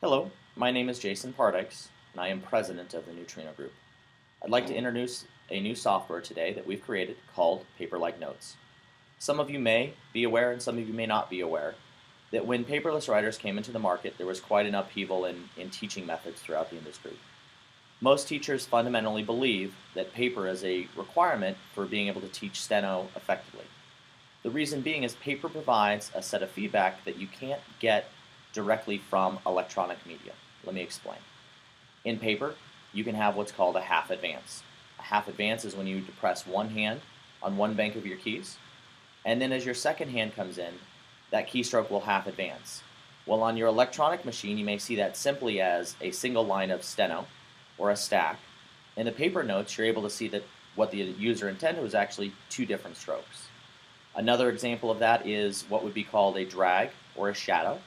Hello, my name is Jason Pardikes, and I am president of the Neutrino Group. I'd like to introduce a new software today that we've created called Paper-like Notes. Some of you may be aware, and some of you may not be aware, that when paperless writers came into the market, there was quite an upheaval in teaching methods throughout the industry. Most teachers fundamentally believe that paper is a requirement for being able to teach steno effectively. The reason being is paper provides a set of feedback that you can't get directly from electronic media. Let me explain. In paper, you can have what's called a half advance. A half advance is when you depress one hand on one bank of your keys, and then as your second hand comes in, that keystroke will half advance. Well, on your electronic machine, you may see that simply as a single line of steno or a stack. In the paper notes, you're able to see that what the user intended was actually two different strokes. Another example of that is what would be called a drag or a shadow.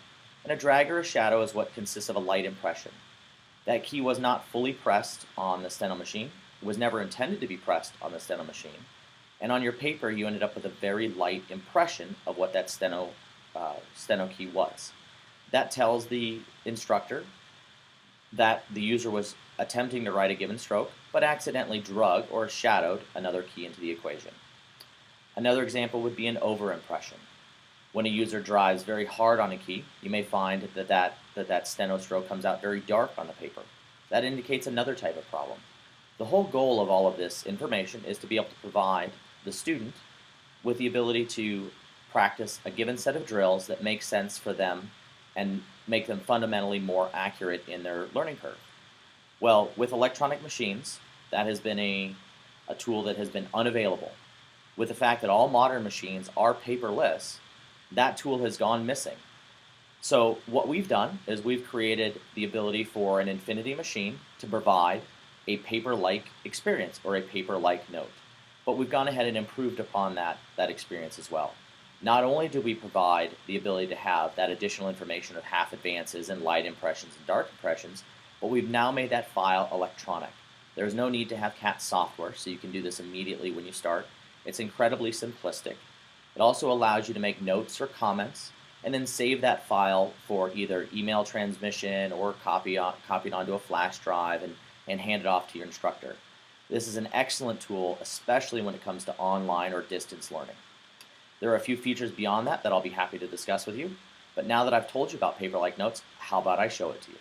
And a drag or a shadow is what consists of a light impression. That key was not fully pressed on the steno machine. It was never intended to be pressed on the steno machine. And on your paper, you ended up with a very light impression of what that steno key was. That tells the instructor that the user was attempting to write a given stroke, but accidentally drug or shadowed another key into the equation. Another example would be an overimpression. When a user drives very hard on a key, you may find that steno stroke comes out very dark on the paper. That indicates another type of problem. The whole goal of all of this information is to be able to provide the student with the ability to practice a given set of drills that make sense for them and make them fundamentally more accurate in their learning curve. Well, with electronic machines, that has been a tool that has been unavailable. With the fact that all modern machines are paperless, that tool has gone missing. So what we've done is we've created the ability for an Infinity machine to provide a paper-like experience or a paper-like note. But we've gone ahead and improved upon that experience as well. Not only do we provide the ability to have that additional information of half advances and light impressions and dark impressions, but we've now made that file electronic. There's no need to have CAT software, so you can do this immediately when you start. It's incredibly simplistic. It also allows you to make notes or comments and then save that file for either email transmission or copy it onto a flash drive and hand it off to your instructor. This is an excellent tool, especially when it comes to online or distance learning. There are a few features beyond that I'll be happy to discuss with you, but now that I've told you about Paper-like Notes, how about I show it to you?